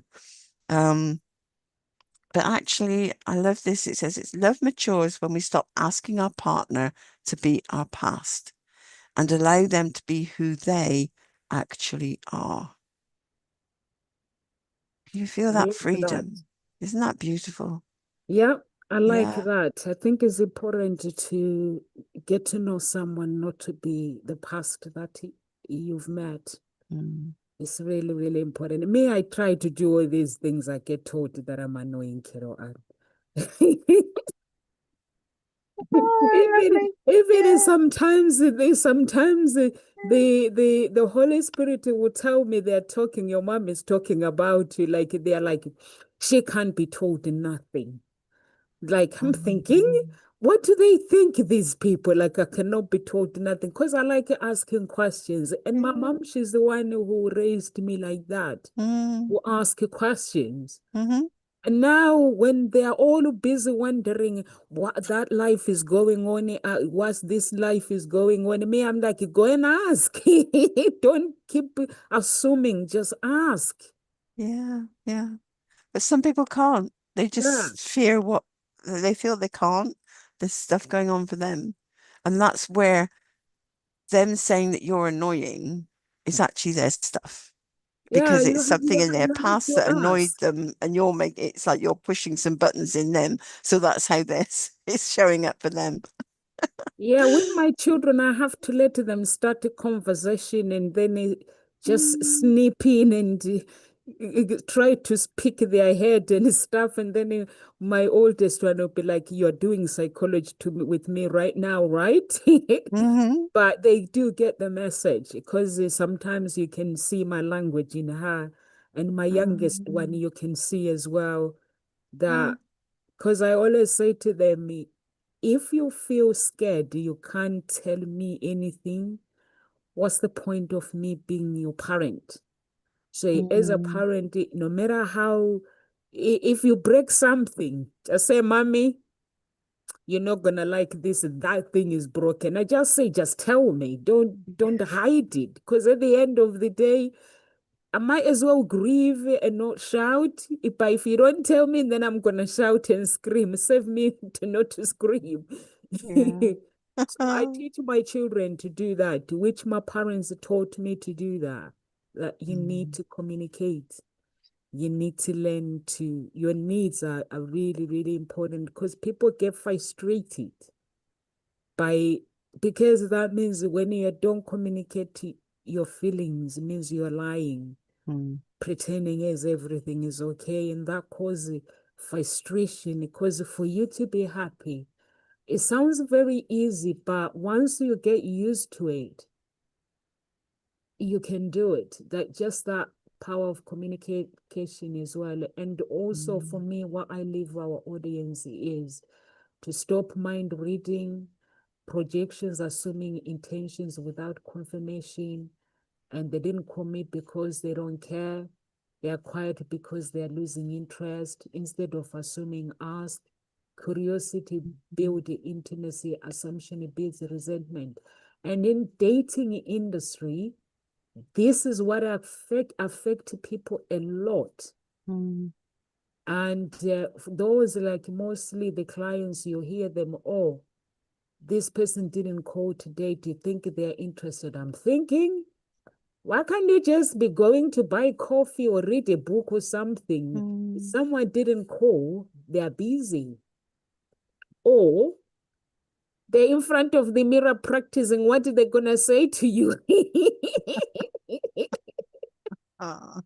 Speaker 2: But actually, I love this. It says it's love matures when we stop asking our partner to be our past and allow them to be who they actually are. You feel
Speaker 1: I
Speaker 2: that
Speaker 1: like that.
Speaker 2: freedom. Isn't that beautiful?
Speaker 1: Yeah, I like
Speaker 2: Yeah.
Speaker 1: that. I think it's important to get to know someone, not to be the past that you've met.
Speaker 2: Mm.
Speaker 1: It's really, really important. Me, I try to do all these things. I get told that I'm annoying, Kiro.
Speaker 2: Oh,
Speaker 1: Even
Speaker 2: yeah.
Speaker 1: sometimes the Holy Spirit will tell me they're talking, your mom is talking about you, like they're like, she can't be told nothing. Like I'm thinking,
Speaker 2: Mm.
Speaker 1: what do they think, these people? Like I cannot be told nothing because I like asking questions. And my
Speaker 2: Yeah.
Speaker 1: mom, she's the one who raised me like that,
Speaker 2: Mm.
Speaker 1: who ask questions.
Speaker 2: Mm-hmm.
Speaker 1: And now, when they are all busy wondering what that life is going on, what this life is going on, me, I'm like, go and ask. Don't keep assuming, just ask.
Speaker 2: Yeah. Yeah. But some people can't. They
Speaker 1: Yeah,
Speaker 2: just fear what they feel they can't. There's stuff going on for them. And that's where them saying that you're annoying is actually their stuff
Speaker 1: yeah,
Speaker 2: because it's something in their
Speaker 1: you have
Speaker 2: past
Speaker 1: to
Speaker 2: that annoyed
Speaker 1: ask.
Speaker 2: them and it's like you're pushing some buttons in them. So that's how this is showing up for them.
Speaker 1: Yeah, with my children, I have to let them start a conversation and then just
Speaker 2: Mm.
Speaker 1: snip in and try to speak their head and stuff. And then my oldest one will be like, "You're doing psychology with me right now, right?"
Speaker 2: Hmm.
Speaker 1: But they do get the message because sometimes you can see my language in her. And my youngest one, you can see as well
Speaker 2: Yeah.
Speaker 1: that, because I always say to them, if you feel scared, you can't tell me anything. What's the point of me being your parent? So, as a
Speaker 2: Mm.
Speaker 1: parent, no matter how, if you break something, just say, Mommy, you're not gonna like this. That thing is broken. I just say, just tell me. Don't hide it. Because at the end of the day, I might as well grieve and not shout. If you don't tell me, then I'm gonna shout and scream. Save me to not to scream.
Speaker 2: Yeah.
Speaker 1: So I teach my children to do that, which my parents taught me to do that. That you need
Speaker 2: Mm.
Speaker 1: to communicate. You need to learn to, your needs are really, really important because people get frustrated by, because that means when you don't communicate your feelings, it means you're lying,
Speaker 2: Mm.
Speaker 1: pretending as everything is okay, and that causes frustration. Because for you to be happy, it sounds very easy, but once you get used to it, you can do it. That just that power of communication as well. And also for
Speaker 2: Mm.
Speaker 1: me, what I leave our audience is to stop mind reading, projections, assuming intentions without confirmation, and they didn't commit because they don't care. They are quiet because they are losing interest. Instead of assuming, ask. Curiosity builds intimacy, assumption builds resentment. And in dating industry, this is what affect people a lot.
Speaker 2: Mm.
Speaker 1: And those, like mostly the clients, you hear them, oh, this person didn't call today. Do you think they're interested? I'm thinking, why can't you just be going to buy coffee or read a book or something? If
Speaker 2: Mm.
Speaker 1: someone didn't call, they're busy. Or they're in front of the mirror practicing. What are they going to say to you?
Speaker 2: Ah.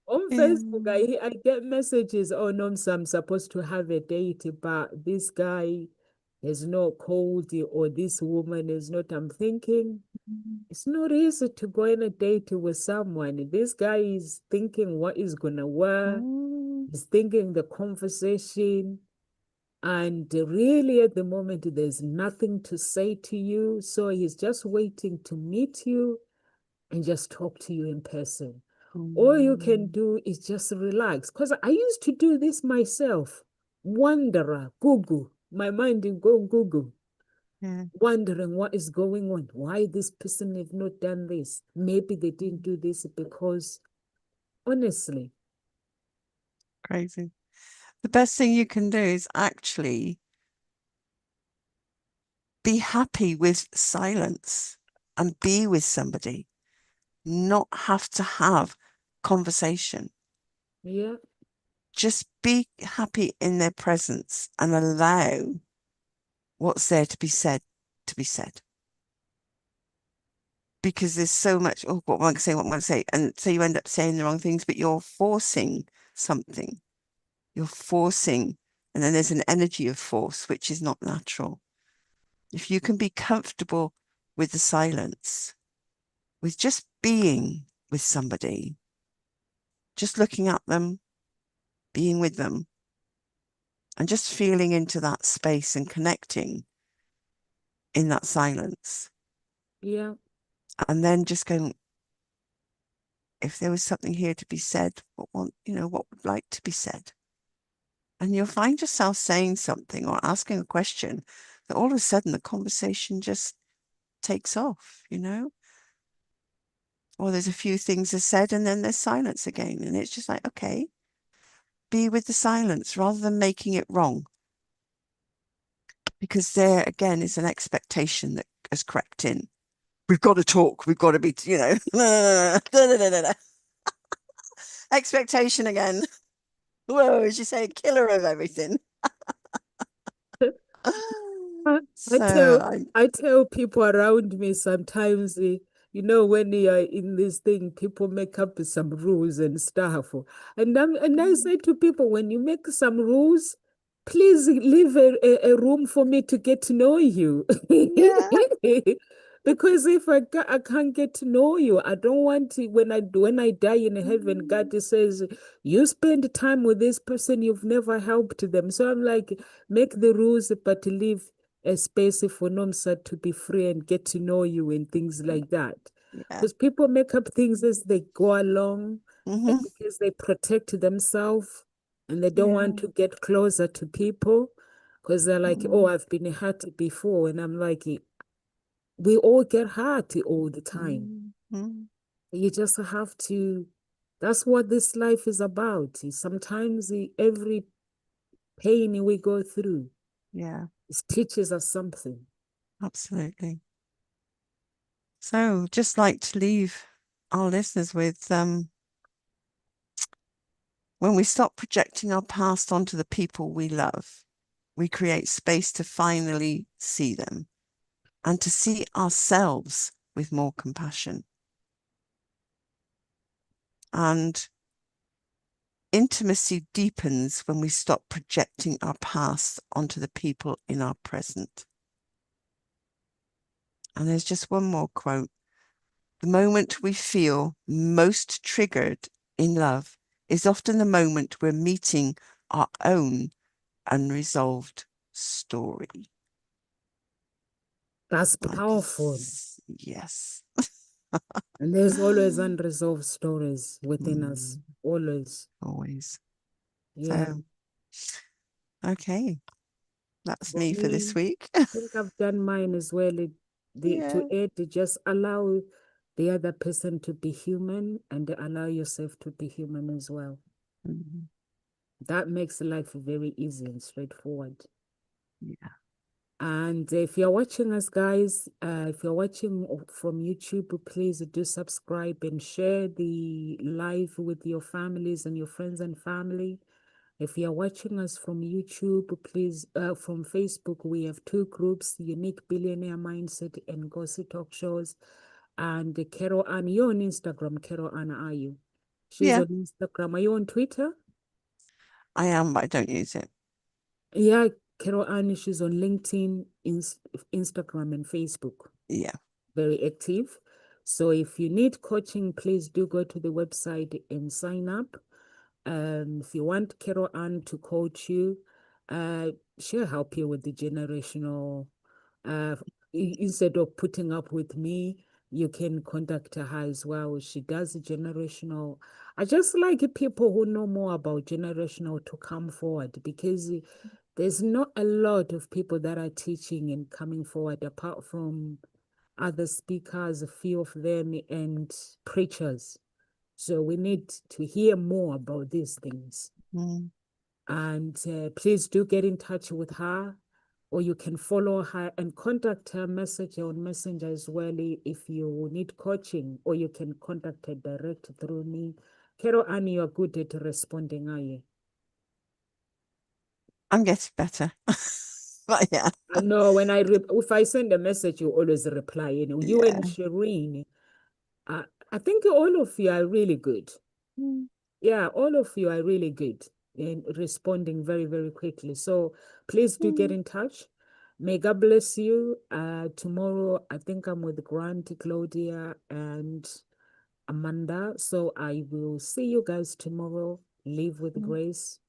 Speaker 1: On
Speaker 2: Yeah.
Speaker 1: Facebook, I get messages, oh, no, so I'm supposed to have a date, but this guy has not called you, or this woman is not. I'm thinking, it's not easy to go on a date with someone. This guy is thinking what is going to work,
Speaker 2: Mm.
Speaker 1: he's thinking the conversation, and really at the moment, there's nothing to say to you. So he's just waiting to meet you and just talk to you in person. All you can
Speaker 2: Mm.
Speaker 1: do is just relax. Because I used to do this myself. Wanderer, Google. My mind will go Google,
Speaker 2: Yeah.
Speaker 1: wondering what is going on. Why this person have not done this? Maybe they didn't do this because, honestly,
Speaker 2: Crazy. The best thing you can do is actually be happy with silence and be with somebody, not have to have conversation.
Speaker 1: Yeah,
Speaker 2: Just be happy in their presence and allow what's there to be said to be said. Because there's so much, oh, what am I going to say, what am I going to say? And so you end up saying the wrong things, but you're forcing something. You're forcing, and then there's an energy of force, which is not natural. If you can be comfortable with the silence, with just being with somebody, just looking at them, being with them, and just feeling into that space and connecting in that silence.
Speaker 1: yeah,
Speaker 2: And then just going, if there was something here to be said, what would like to be said? And you'll find yourself saying something or asking a question that all of a sudden the conversation just takes off, or there's a few things are said and then there's silence again. And it's just like, okay, be with the silence rather than making it wrong. Because there again is an expectation that has crept in. We've got to talk. We've got to be, expectation again. Whoa, as you say, killer of everything.
Speaker 1: I I
Speaker 2: So
Speaker 1: tell I tell people around me sometimes, when you are in this thing, people make up some rules and stuff. And I say to people, when you make some rules, please leave a room for me to get to know you.
Speaker 2: yeah.
Speaker 1: Because if I can't get to know you, I don't want to, when I die in heaven, God says, you spend time with this person, you've never helped them. So I'm like, make the rules, but leave a space for Nomsa to be free and get to know you and things like that.
Speaker 2: Yeah.
Speaker 1: Because people make up things as they go along
Speaker 2: Mm-hmm.
Speaker 1: because they protect themselves and they don't want
Speaker 2: Yeah.
Speaker 1: to get closer to people because they're like, oh,
Speaker 2: Mm-hmm.
Speaker 1: I've been hurt before. And I'm like, we all get hurt all the time.
Speaker 2: Mm-hmm.
Speaker 1: You just have to, that's what this life is about. Sometimes every pain we go through,
Speaker 2: Yeah,
Speaker 1: it teaches us something.
Speaker 2: absolutely. So just like to leave our listeners with when we stop projecting our past onto the people we love, we create space to finally see them and to see ourselves with more compassion. And intimacy deepens when we stop projecting our past onto the people in our present. And there's just one more quote. The moment we feel most triggered in love is often the moment we're meeting our own unresolved story.
Speaker 1: That's powerful.
Speaker 2: Yes.
Speaker 1: And there's always unresolved stories within us.
Speaker 2: Mm,
Speaker 1: Always.
Speaker 2: always.
Speaker 1: Yeah.
Speaker 2: So, okay, that's
Speaker 1: For
Speaker 2: me for this
Speaker 1: me,
Speaker 2: week.
Speaker 1: I think I've done mine as well. To
Speaker 2: Yeah.
Speaker 1: add, to just allow the other person to be human and allow yourself to be human as well.
Speaker 2: Mhm.
Speaker 1: That makes life very easy and straightforward.
Speaker 2: Yeah.
Speaker 1: And if you're watching us, guys, if you're watching from YouTube, please do subscribe and share the live with your families and your friends and family. If you're watching us from YouTube, please, from Facebook, we have two groups, Unique Billionaire Mindset and Gossip Talk Shows. And Carol Ann, you're on Instagram, Carol Ann, are you? She's
Speaker 2: Yeah,
Speaker 1: on Instagram. Are you on Twitter?
Speaker 2: I am, but I don't use it.
Speaker 1: Yeah, Carol Ann, she's on LinkedIn, Instagram, and Facebook.
Speaker 2: Yeah.
Speaker 1: Very active. So if you need coaching, please do go to the website and sign up. If you want Carol Ann to coach you, she'll help you with the generational. Instead of putting up with me, you can contact her as well. She does generational. I just like people who know more about generational to come forward because there's not a lot of people that are teaching and coming forward apart from other speakers, a few of them, and preachers. So we need to hear more about these things.
Speaker 2: Mm.
Speaker 1: And please do get in touch with her, or you can follow her and contact her, message her on Messenger as well if you need coaching, or you can contact her direct through me. Carol Annie, you're good at responding, are you?
Speaker 2: I'm getting better. But yeah.
Speaker 1: I know when if I send a message, you always reply. You know, you and
Speaker 2: Yeah.
Speaker 1: Shireen, I think all of you are really good.
Speaker 2: Mm.
Speaker 1: Yeah, all of you are really good in responding very, very quickly. So please do get
Speaker 2: Mm.
Speaker 1: in touch. May God bless you. Tomorrow, I think I'm with Grant, Claudia, and Amanda. So I will see you guys tomorrow. Live with
Speaker 2: Mm.
Speaker 1: grace.